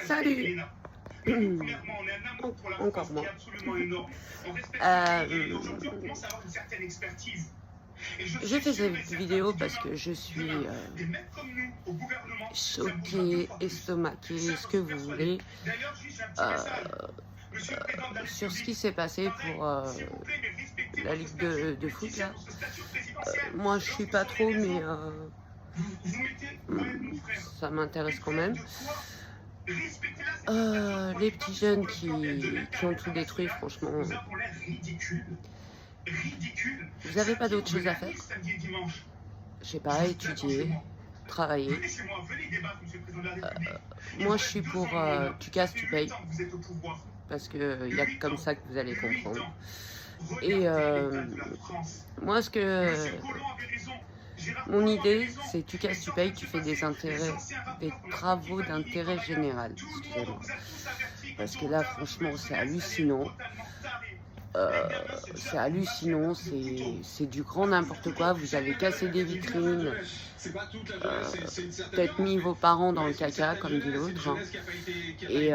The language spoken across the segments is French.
Salut. Encore moi. J'ai fait cette vidéo parce que je suis choquée, estomaquée, ce que vous voulez, euh, sur ce qui s'est passé pour la Ligue de foot là. Moi je suis pas trop, mais ça m'intéresse quand même. Les petits jeunes qui ont tout détruit, franchement, vous n'avez pas d'autre chose à faire? Je sais pas, étudier, travailler. Moi je suis pour tu casses, tu payes, parce que il y a comme ça que vous allez comprendre. Et moi mon idée, c'est tu casses, tu payes, tu fais des travaux d'intérêt général, excusez-moi. Parce que là, franchement, c'est hallucinant. C'est du grand n'importe quoi. Vous avez cassé des vitrines, peut-être mis vos parents dans le caca, comme dit l'autre. Hein. Et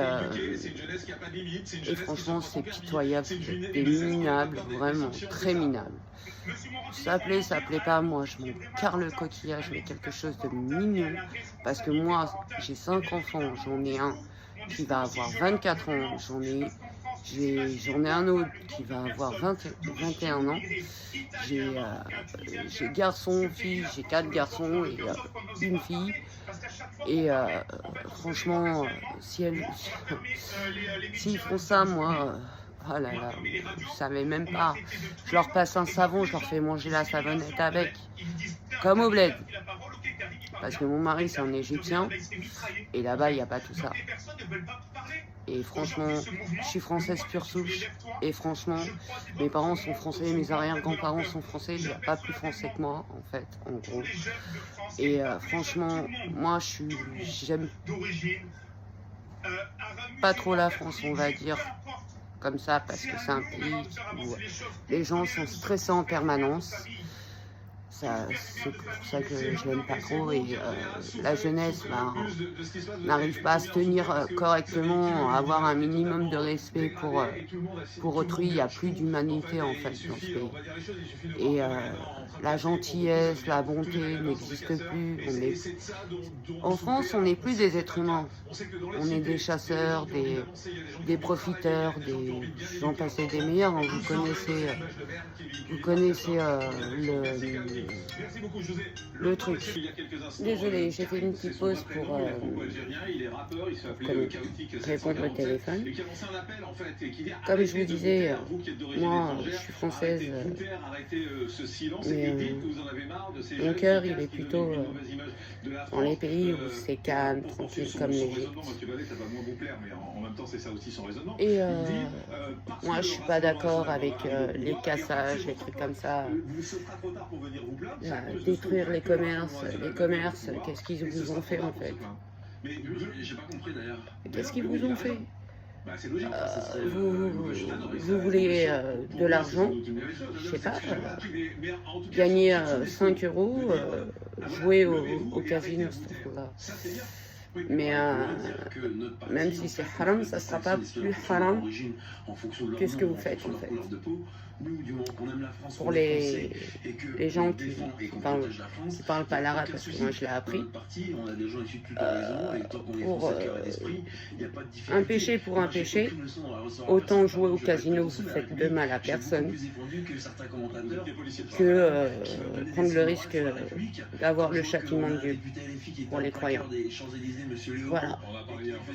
franchement, c'est pitoyable. Vous êtes des minables, vraiment très minables. Ça plaît pas, moi je m'en carre le coquillage, mais quelque chose de mignon. Parce que moi, j'ai 5 enfants, j'en ai un qui va avoir 24 ans, j'en ai un autre qui va avoir 21 ans. J'ai garçon, fille, j'ai 4 garçons et une fille. Et franchement, s'ils font ça, moi, oh là là, vous savez même pas. Je leur passe un savon, je leur fais manger la savonnette avec, comme au bled. Parce que mon mari, c'est un Égyptien, et là-bas, il n'y a pas tout ça. Et franchement, je suis française pure souche. Et franchement, mes parents sont français, mes arrière-grands-parents sont français. Il n'y a pas plus français que moi, en fait, en gros. Et franchement, moi, j'aime pas trop la France, on va dire, comme ça, parce que c'est un pays où les gens sont stressés en permanence. C'est pour ça que je l'aime pas trop, et la jeunesse n'arrive pas à se tenir correctement, à avoir un minimum de respect pour autrui. Il n'y a plus d'humanité en fait dans ce pays. Et la gentillesse, la bonté n'existe plus. En France, on n'est plus des êtres humains. On est des chasseurs, des profiteurs, j'en passais des meilleurs. Hein. Vous connaissez le truc. Désolée, j'ai fait une petite pause pour répondre au téléphone. Comme je vous disais, moi je suis française, mais mon cœur il est plutôt dans les pays où c'est calme, tranquille, comme l'Égypte. Et moi je suis pas d'accord avec les cassages, les trucs comme ça. Détruire les commerces, qu'est-ce qu'ils vous ont fait en fait? Qu'est-ce qu'ils vous ont fait? Vous voulez de l'argent, je sais pas, gagner 5 euros, jouer au casino, là. Mais même si c'est haram, ça ne sera pas plus haram que ce que vous faites en fait. Pour les gens qui parlent pas l'arabe, parce que moi je l'ai appris, pour un péché pour un péché, autant jouer au casino, vous faites de mal à personne, que prendre le risque d'avoir le châtiment de Dieu pour les croyants. Voilà.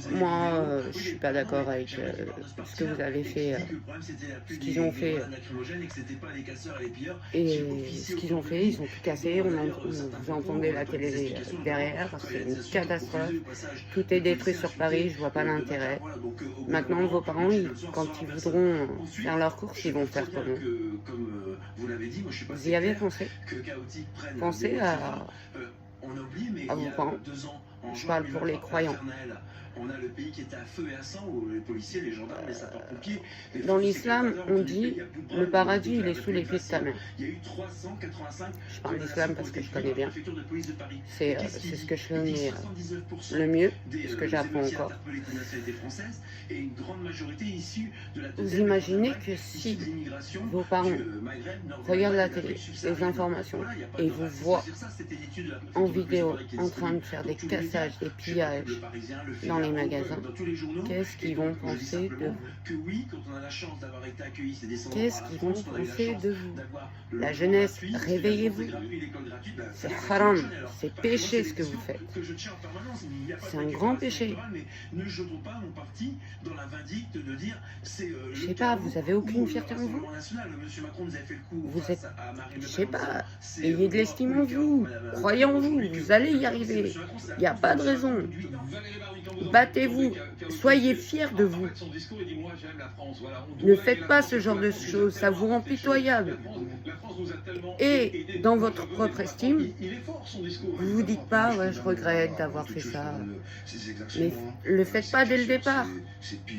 Moi, je suis pas d'accord avec ce que vous avez fait, ce qu'ils ont fait. Et ce qu'ils ont fait, ils ont tout cassé. Vous entendez la télé derrière, c'est une catastrophe. Tout est détruit sur Paris, je vois pas l'intérêt. Maintenant, vos parents, quand ils voudront faire leurs courses, ils vont faire comment? Vous y avez pensé? Pensez à vos parents. Je parle pour les croyants. On a le pays qui était à feu et à sang, où les policiers, les gendarmes, les sapeurs-pompiers... Dans l'islam, on dit le paradis, il est sous les pieds de ta mère. Il y a eu 385... Je parle d'islam parce que je connais bien. C'est ce que je connais le mieux, ce que j'apprends encore. Vous imaginez que si vos parents regardent la télé, les informations, et vous voient en vidéo en train de faire des cassages, des pillages dans les magasins, qu'est-ce qu'ils vont penser de vous? Qu'est-ce qu'ils vont penser de vous? La jeunesse, réveillez-vous. C'est haram, c'est péché ce que vous faites. C'est un grand péché. Je sais pas, vous avez aucune fierté en vous? Vous êtes, je sais pas, ayez de l'estime en vous, croyez en vous, vous allez y arriver. Il n'y a pas de raison. Battez-vous, soyez fiers de vous. Ne faites pas ce genre de choses, ça vous rend pitoyable. Et dans votre propre estime, vous vous dites pas, ouais, je regrette d'avoir fait ça. Mais le faites pas dès le départ.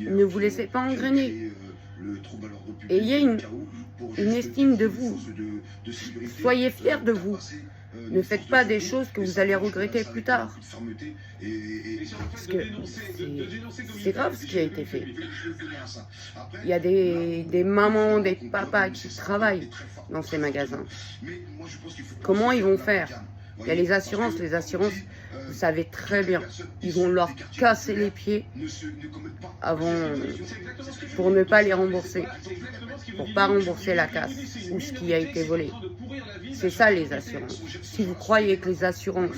Ne vous laissez pas engrainer. Ayez une estime de vous. Soyez fiers de vous. Ne faites pas des choses que vous allez regretter plus tard. Parce que c'est grave ce qui a été fait. Il y a des mamans, des papas qui travaillent dans ces magasins. Comment ils vont faire? Il y a les assurances, vous savez très bien, ils vont leur casser les pieds avant, pour ne pas les rembourser, pour ne pas rembourser la casse ou ce qui a été volé. C'est ça les assurances. Si vous croyez que les assurances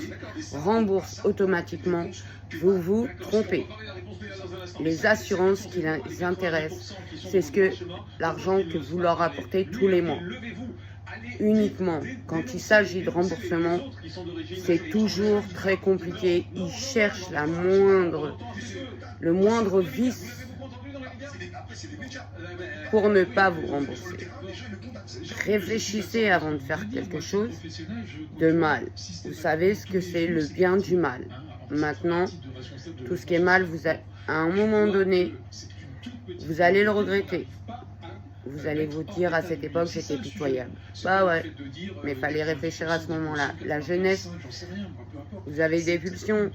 remboursent automatiquement, vous vous trompez. Les assurances qui les intéressent, c'est l'argent que vous leur apportez tous les mois. Uniquement quand il s'agit de remboursement, c'est toujours très compliqué. Ils cherchent le moindre vice pour ne pas vous rembourser. Réfléchissez avant de faire quelque chose de mal. Vous savez ce que c'est le bien du mal. Maintenant, tout ce qui est mal, à un moment donné, vous allez le regretter. Vous allez vous dire, à cette époque, j'étais pitoyable. Bah ouais, mais il fallait réfléchir à ce moment-là. La jeunesse, vous avez des pulsions,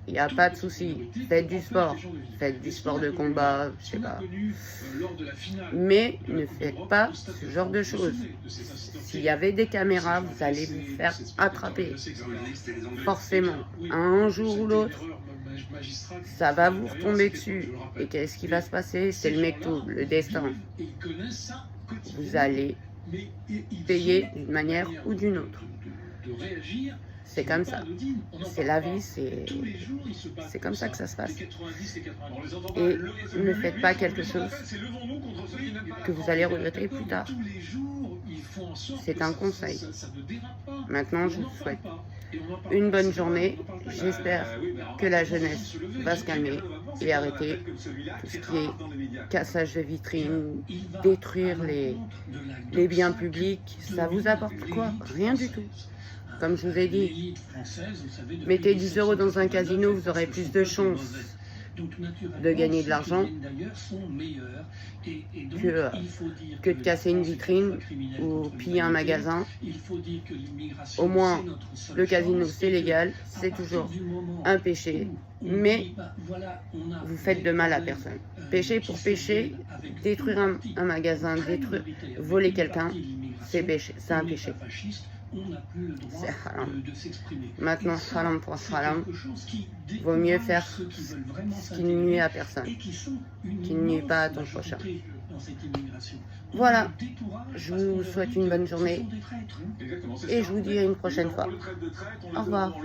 il n'y a pas de souci. Faites du sport de combat, je sais pas. Mais ne faites pas ce genre de choses. S'il y avait des caméras, vous allez vous faire attraper. Forcément, un jour ou l'autre, ça va vous retomber dessus. Et qu'est-ce qui va se passer? C'est le mektoub, le destin. Vous allez payer d'une manière ou d'une autre. C'est comme ça. C'est la vie, c'est comme ça que ça se passe. Et ne faites pas quelque chose que vous allez regretter plus tard. C'est un conseil. Maintenant, je vous souhaite une bonne journée. J'espère que la jeunesse va se calmer et arrêter tout ce qui est cassage de vitrines, détruire les biens publics. Ça vous apporte quoi? Rien du tout. Comme je vous ai dit, mettez 10 € dans un casino, vous aurez plus de chances de gagner de l'argent que de casser une vitrine ou piller un magasin. Au moins, le casino, c'est légal, c'est toujours un péché, mais vous faites de mal à personne. Péché pour péché, détruire un magasin, voler quelqu'un, c'est un péché. C'est haram. Maintenant, haram pour haram, vaut mieux faire ce qui ne nuit à personne, qui ne nuit pas à ton prochain. Voilà, je vous souhaite une bonne journée et je vous dis à une prochaine fois. Au revoir.